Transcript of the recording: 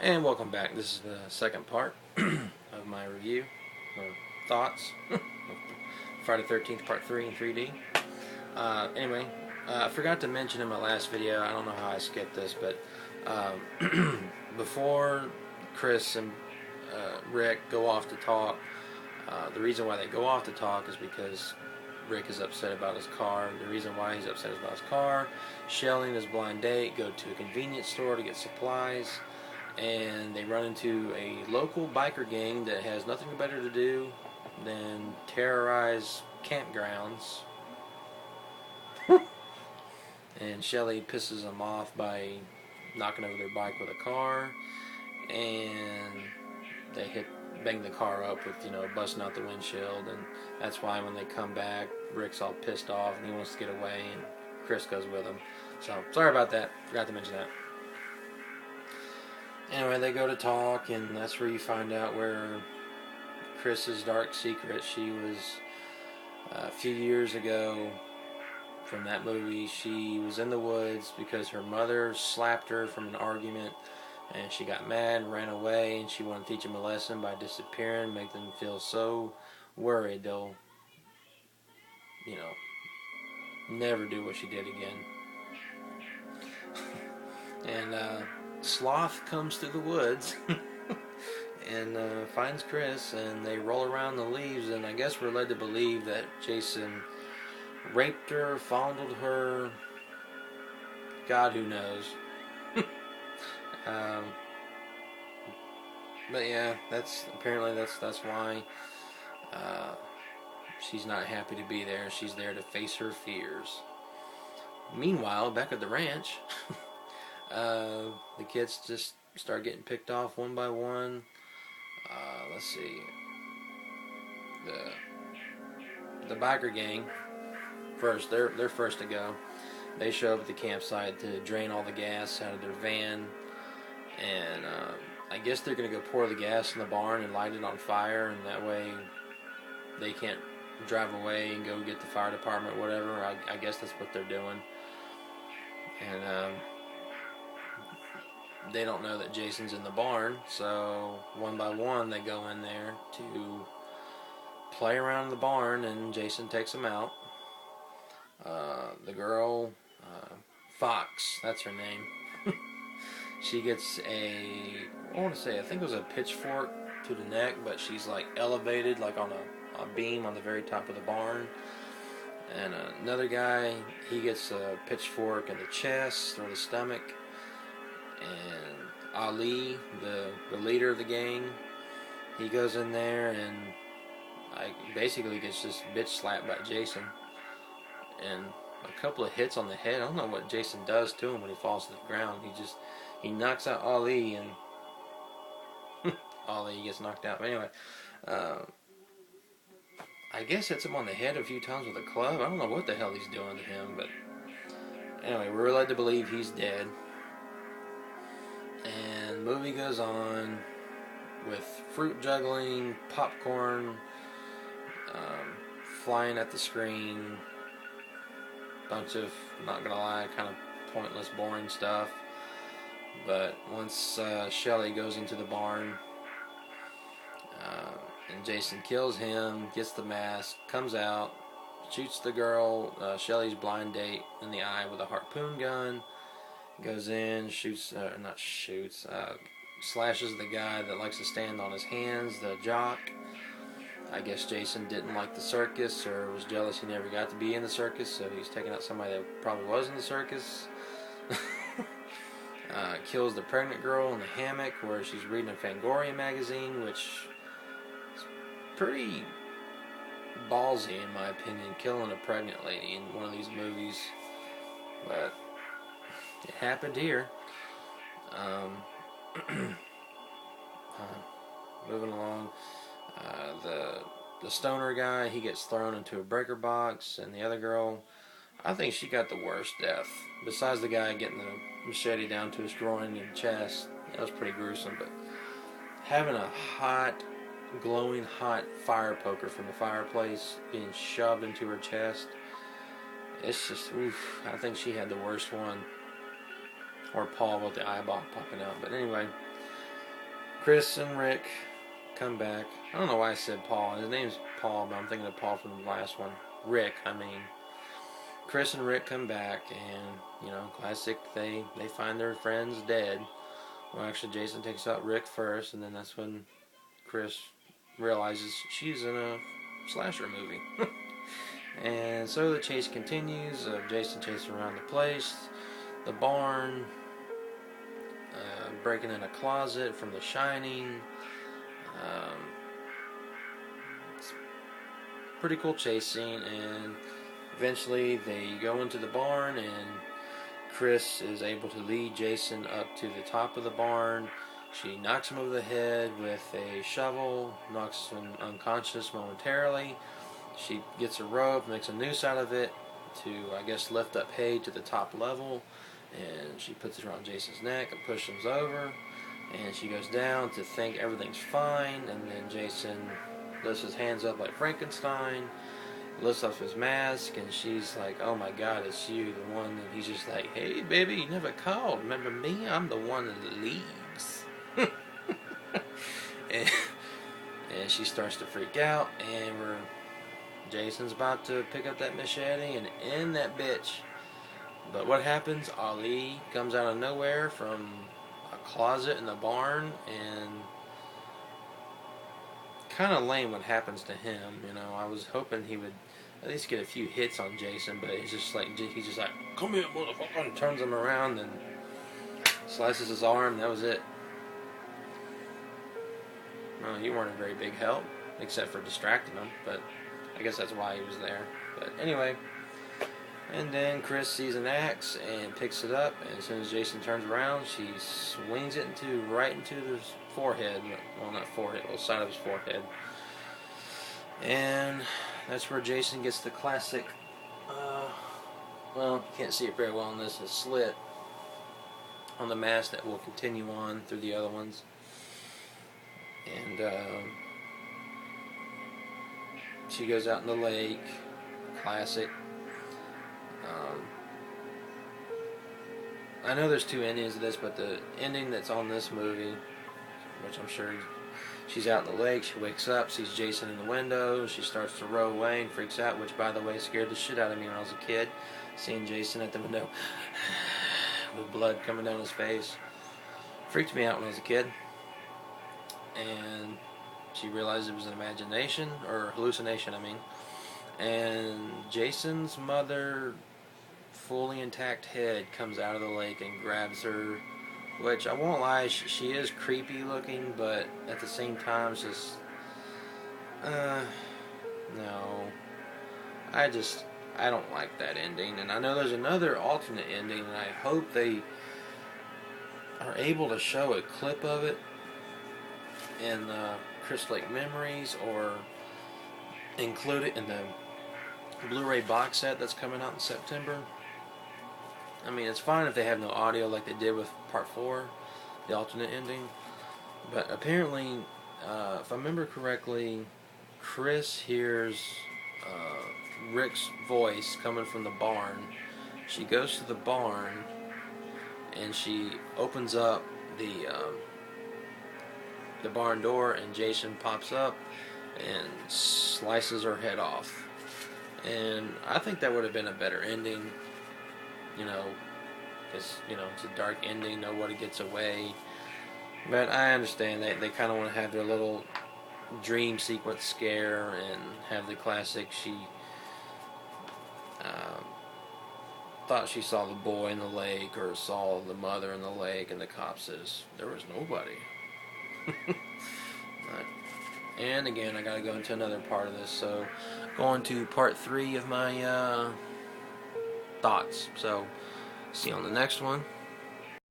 And welcome back. This is the second part of my review or thoughts. Friday 13th Part 3 in 3D. Anyway, I forgot to mention in my last video, I don't know how I skipped this, but before Chris and Rick go off to talk, the reason why they go off to talk is because Rick is upset about his car. The reason why he's upset about his car, Shelley and his blind date go to a convenience store to get supplies, and they run into a local biker gang that has nothing better to do than terrorize campgrounds. And Shelley pisses them off by knocking over their bike with a car, and they bang the car up with, busting out the windshield, and that's why when they come back, Rick's all pissed off and he wants to get away, and Chris goes with him. So, sorry about that. Forgot to mention that. Anyway, they go to talk, and that's where you find out where Chris's dark secret. She was, a few years ago from that movie, she was in the woods because her mother slapped her from an argument, and she got mad, ran away, and she wanted to teach them a lesson by disappearing, make them feel so worried they'll, never do what she did again. And Sloth comes through the woods and finds Chris, and they roll around the leaves, and I guess we're led to believe that Jason raped her, fondled her, God who knows. But yeah, that's why she's not happy to be there. She's there to face her fears. Meanwhile, back at the ranch, the kids just start getting picked off one by one. Let's see. The biker gang first. They're first to go. They show up at the campsite to drain all the gas out of their van, and I guess they're gonna go pour the gas in the barn and light it on fire, and that way they can't drive away and go get the fire department, whatever. I guess that's what they're doing. And they don't know that Jason's in the barn, so one by one they go in there to play around in the barn, and Jason takes them out. The girl, Fox, that's her name. She gets I think it was a pitchfork to the neck, but she's like elevated like on a beam on the very top of the barn. And another guy, he gets a pitchfork in the chest or the stomach. And Ali, the leader of the gang, he goes in there and basically gets just bitch slapped by Jason. And a couple of hits on the head. I don't know what Jason does to him when he falls to the ground. He knocks out Ali, and Ali gets knocked out. But anyway, I guess hits him on the head a few times with a club. I don't know what the hell he's doing to him, but anyway, we're led to believe he's dead. And the movie goes on with fruit juggling, popcorn, flying at the screen, bunch of, not gonna lie, kind of pointless, boring stuff. But once Shelley goes into the barn, and Jason kills him, gets the mask, comes out, shoots the girl, Shelley's blind date, in the eye with a harpoon gun, goes in, slashes the guy that likes to stand on his hands, the jock. I guess Jason didn't like the circus, or was jealous he never got to be in the circus, so he's taking out somebody that probably was in the circus. Kills the pregnant girl in the hammock where she's reading a Fangoria magazine, which is pretty ballsy in my opinion, killing a pregnant lady in one of these movies. But it happened here. Moving along, the stoner guy, he gets thrown into a breaker box, and the other girl, I think she got the worst death. Besides the guy getting the machete down to his groin and chest, that was pretty gruesome. But having a glowing hot fire poker from the fireplace being shoved into her chest, it's just, oof, I think she had the worst one. Or Paul with the eyeball popping out. But anyway, Chris and Rick come back. I don't know why I said Paul. His name's Paul, but I'm thinking of Paul from the last one. Rick, I mean. Chris and Rick come back, and, classic, they find their friends dead. Well, actually, Jason takes out Rick first, and then that's when Chris realizes she's in a slasher movie. And so the chase continues. Jason chasing around the place, the barn, breaking in a closet from The Shining. It's pretty cool chase scene, and eventually they go into the barn, and Chris is able to lead Jason up to the top of the barn. She knocks him over the head with a shovel, knocks him unconscious momentarily. She gets a rope, makes a noose out of it to, I guess, lift up hay to the top level. And she puts it around Jason's neck and pushes him over. And she goes down to think everything's fine. And then Jason lifts his hands up like Frankenstein, lifts up his mask, and she's like, "Oh my God, it's you, the one." And he's just like, "Hey, baby, you never called. Remember me? I'm the one that leaves." and she starts to freak out, and Jason's about to pick up that machete and end that bitch. But what happens? Ali comes out of nowhere from a closet in the barn, and kind of lame what happens to him. I was hoping he would at least get a few hits on Jason, but he's just like, "Come here, motherfucker," and turns him around and slices his arm. That was it. Well, you weren't a very big help, except for distracting him, but I guess that's why he was there. But anyway, and then Chris sees an axe and picks it up, and as soon as Jason turns around, she swings it right into his forehead. Well, not forehead, well, side of his forehead. And that's where Jason gets the classic, well, you can't see it very well on this, a slit on the mask that will continue on through the other ones. And she goes out in the lake, classic. I know there's two endings of this, but the ending that's on this movie, which I'm sure she's out in the lake, she wakes up, sees Jason in the window, she starts to row away and freaks out, which, by the way, scared the shit out of me when I was a kid, seeing Jason at the window with blood coming down his face. Freaked me out when I was a kid. And she realized it was an imagination, or hallucination, I mean. And Jason's mother, fully intact head, comes out of the lake and grabs her, which, I won't lie, she is creepy looking, but at the same time, it's just, no. I don't like that ending, and I know there's another alternate ending, and I hope they are able to show a clip of it in Crystal Lake Memories, or include it in the Blu-ray box set that's coming out in September. I mean, it's fine if they have no audio like they did with Part 4, the alternate ending. But apparently, if I remember correctly, Chris hears Rick's voice coming from the barn. She goes to the barn, and she opens up the barn door, and Jason pops up and slices her head off. And I think that would have been a better ending, because, it's a dark ending, nobody gets away. But I understand they kind of want to have their little dream sequence scare and have the classic, she thought she saw the boy in the lake, or saw the mother in the lake, and the cop says, "There was nobody." And again, I gotta go into another part of this, so going to part 3 of my thoughts. So see you on the next one.